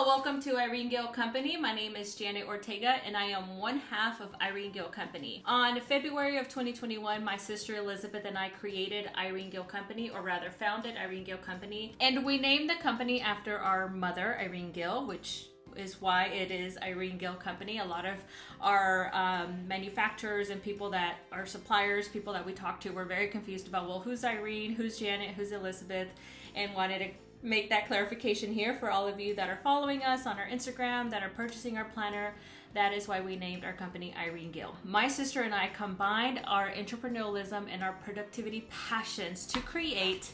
welcome to Irene Gill Company. My name is Janet Ortega and I am one half of Irene Gill Company. On February of 2021, my sister Elizabeth and I created Irene Gill Company, or rather founded Irene Gill Company. And we named the company after our mother, Irene Gill, which is why it is Irene Gill Company. A lot of our manufacturers and people that are suppliers, people that we talk to, were very confused about, well, who's Irene, who's Janet, who's Elizabeth, and wanted to make that clarification here for all of you that are following us on our Instagram, that are purchasing our planner. That is why we named our company Irene Gill. My sister and I combined our entrepreneurialism and our productivity passions to create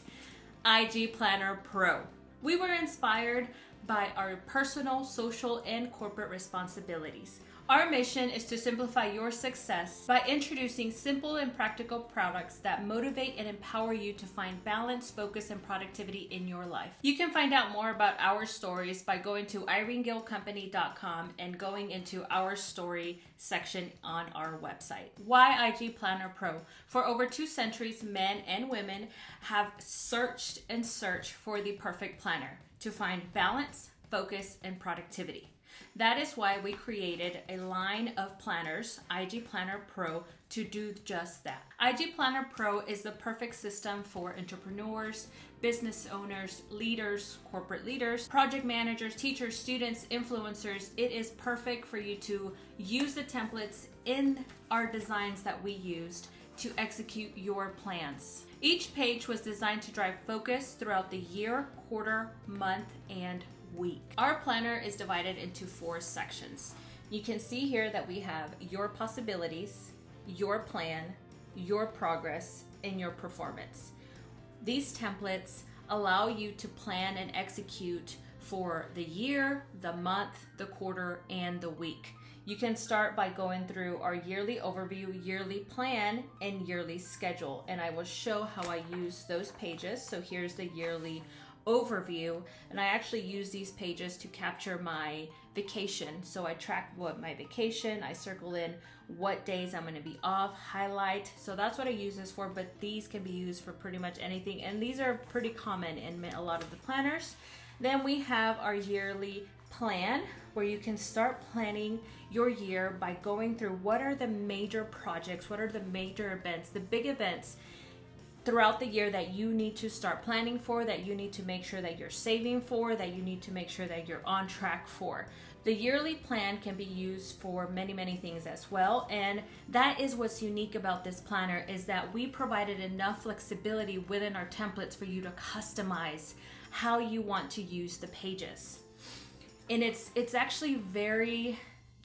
IG Planner Pro. We were inspired by our personal, social, and corporate responsibilities. Our mission is to simplify your success by introducing simple and practical products that motivate and empower you to find balance, focus, and productivity in your life. You can find out more about our stories by going to irenegillcompany.com and going into our story section on our website. Why IG Planner Pro? For over 2 centuries, men and women have searched and searched for the perfect planner to find balance, focus, and productivity. That is why we created a line of planners, IG Planner Pro, to do just that. IG Planner Pro is the perfect system for entrepreneurs, business owners, leaders, corporate leaders, project managers, teachers, students, influencers. It is perfect for you to use the templates in our designs that we used to execute your plans. Each page was designed to drive focus throughout the year, quarter, month, and week. Our planner is divided into 4 sections. You can see here that we have your possibilities, your plan, your progress, and your performance. These templates allow you to plan and execute for the year, the month, the quarter, and the week. You can start by going through our yearly overview, yearly plan, and yearly schedule. And I will show how I use those pages. So here's the yearly overview, and I actually use these pages to capture my vacation. So I track what my vacation, I circle in what days I'm going to be off, highlight. So that's what I use this for, but these can be used for pretty much anything, and these are pretty common in a lot of the planners. Then we have our yearly plan, where you can start planning your year by going through what are the major projects, what are the major events, the big events throughout the year that you need to start planning for, that you need to make sure that you're saving for, that you need to make sure that you're on track for. The yearly plan can be used for many, many things as well. And that is what's unique about this planner, is that we provided enough flexibility within our templates for you to customize how you want to use the pages. And it's actually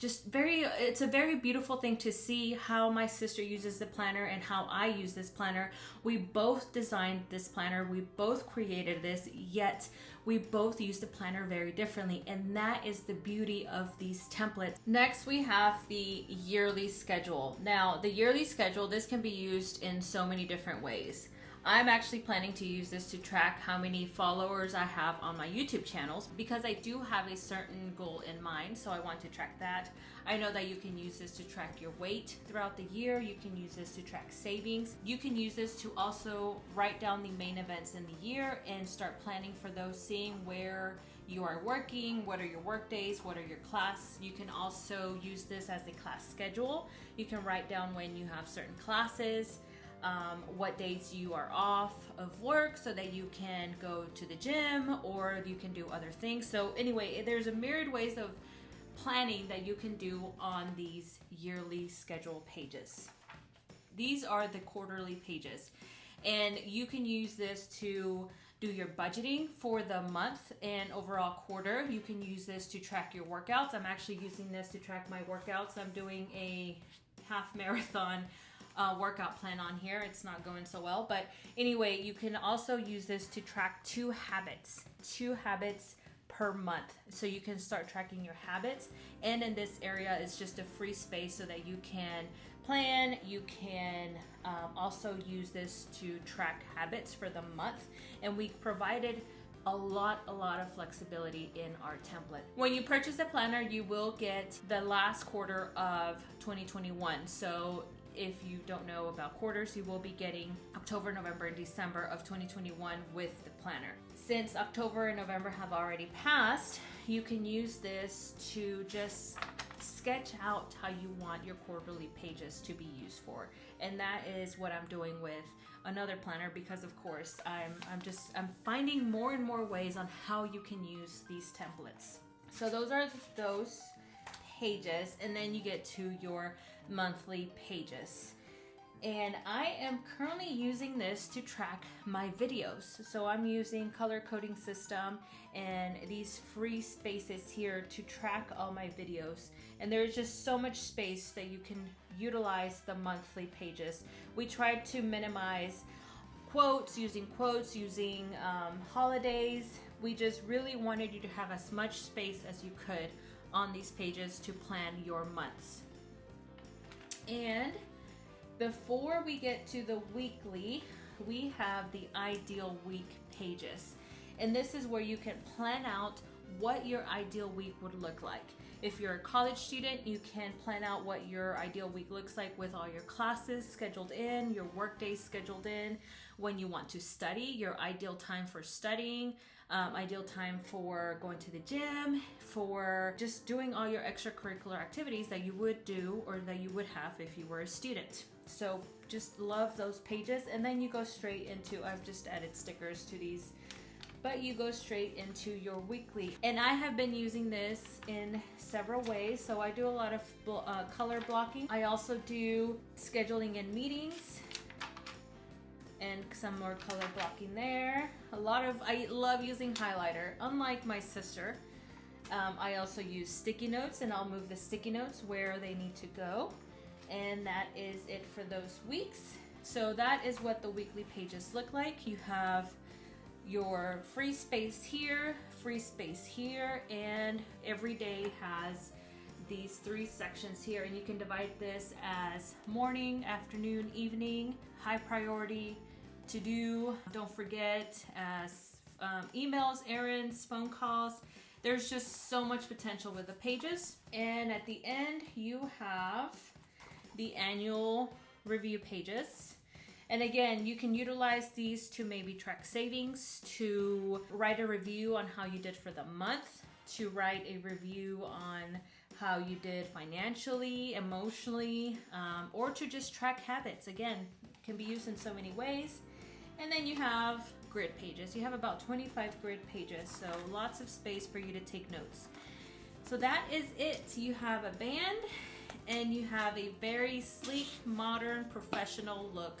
it's a very beautiful thing to see how my sister uses the planner and how I use this planner. We both designed this planner, we both created this, yet we both use the planner very differently, and that is the beauty of these templates. Next, we have the yearly schedule. Now, the yearly schedule, this can be used in so many different ways. I'm actually planning to use this to track how many followers I have on my YouTube channels, because I do have a certain goal in mind, so I want to track that. I know that you can use this to track your weight throughout the year. You can use this to track savings. You can use this to also write down the main events in the year and start planning for those, seeing where you are working, what are your work days, what are your class. You can also use this as a class schedule. You can write down when you have certain classes, what days you are off of work, so that you can go to the gym or you can do other things. So anyway, there's a myriad ways of planning that you can do on these yearly schedule pages. These are the quarterly pages, and you can use this to do your budgeting for the month and overall quarter. You can use this to track your workouts. I'm actually using this to track my workouts. I'm doing a half marathon workout plan on here. It's not going so well, but anyway, you can also use this to track 2 habits per month. So you can start tracking your habits, and in this area is just a free space so that you can plan. You can also use this to track habits for the month, and we provided a lot of flexibility in our template. When you purchase a planner, you will get the last quarter of 2021. So if you don't know about quarters, you will be getting October, November, and December of 2021 with the planner. Since October and November have already passed, you can use this to just sketch out how you want your quarterly pages to be used for. And that is what I'm doing with another planner, because of course I'm finding more and more ways on how you can use these templates. So those are those pages, and then you get to your monthly pages. And I am currently using this to track my videos. So I'm using color coding system and these free spaces here to track all my videos. And there's just so much space that you can utilize the monthly pages. We tried to minimize quotes, using holidays. We just really wanted you to have as much space as you could on these pages to plan your months. And before we get to the weekly, we have the ideal week pages. And this is where you can plan out what your ideal week would look like. If you're a college student, you can plan out what your ideal week looks like with all your classes scheduled in, your work days scheduled in, when you want to study, your ideal time for studying, ideal time for going to the gym, for just doing all your extracurricular activities that you would do or that you would have if you were a student. So just love those pages. And then you go straight into, I've just added stickers to these, but you go straight into your weekly. And I have been using this in several ways. So I do a lot of color blocking. I also do scheduling in meetings and some more color blocking there. I love using highlighter. Unlike my sister, I also use sticky notes, and I'll move the sticky notes where they need to go. And that is it for those weeks. So that is what the weekly pages look like. You have your free space here, and every day has these 3 sections here, and you can divide this as morning, afternoon, evening, high priority, to do, don't forget, as emails, errands, phone calls. There's just so much potential with the pages. And at the end, you have the annual review pages. And again, you can utilize these to maybe track savings, to write a review on how you did for the month, to write a review on how you did financially, emotionally, or to just track habits. Again, can be used in so many ways. And then you have grid pages. You have about 25 grid pages, so lots of space for you to take notes. So that is it. You have a band, and you have a very sleek, modern, professional look.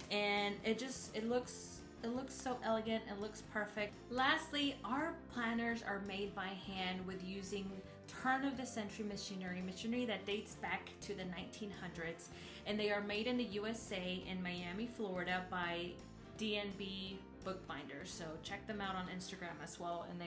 And it looks so elegant. It looks perfect. Lastly, our planners are made by hand with using turn of the century machinery that dates back to the 1900s, and they are made in the USA in Miami, Florida by D&B Bookbinders. So check them out on Instagram as well, and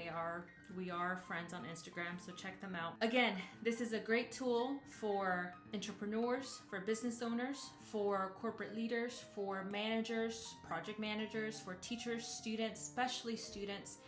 we are friends on Instagram, so check them out. Again, this is a great tool for entrepreneurs, for business owners, for corporate leaders, for managers, project managers, for teachers, students, especially students,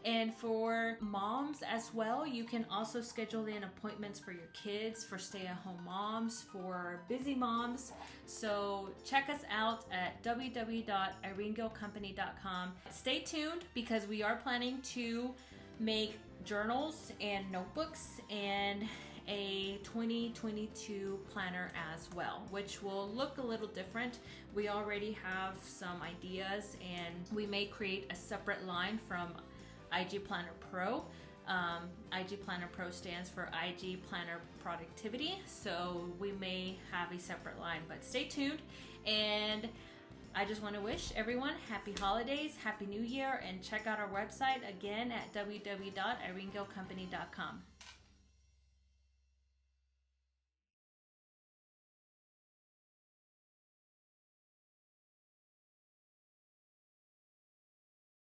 and for moms as well. You can also schedule in appointments for your kids, for stay-at-home moms, for busy moms. So check us out at www.irenegillcompany.com. Stay tuned, because we are planning to make journals and notebooks and a 2022 planner as well, which will look a little different. We already have some ideas, and we may create a separate line from IG Planner Pro. IG Planner Pro stands for IG Planner Productivity, so we may have a separate line, but stay tuned. And I just want to wish everyone happy holidays, happy new year, and check out our website again at www.irenegillcompany.com.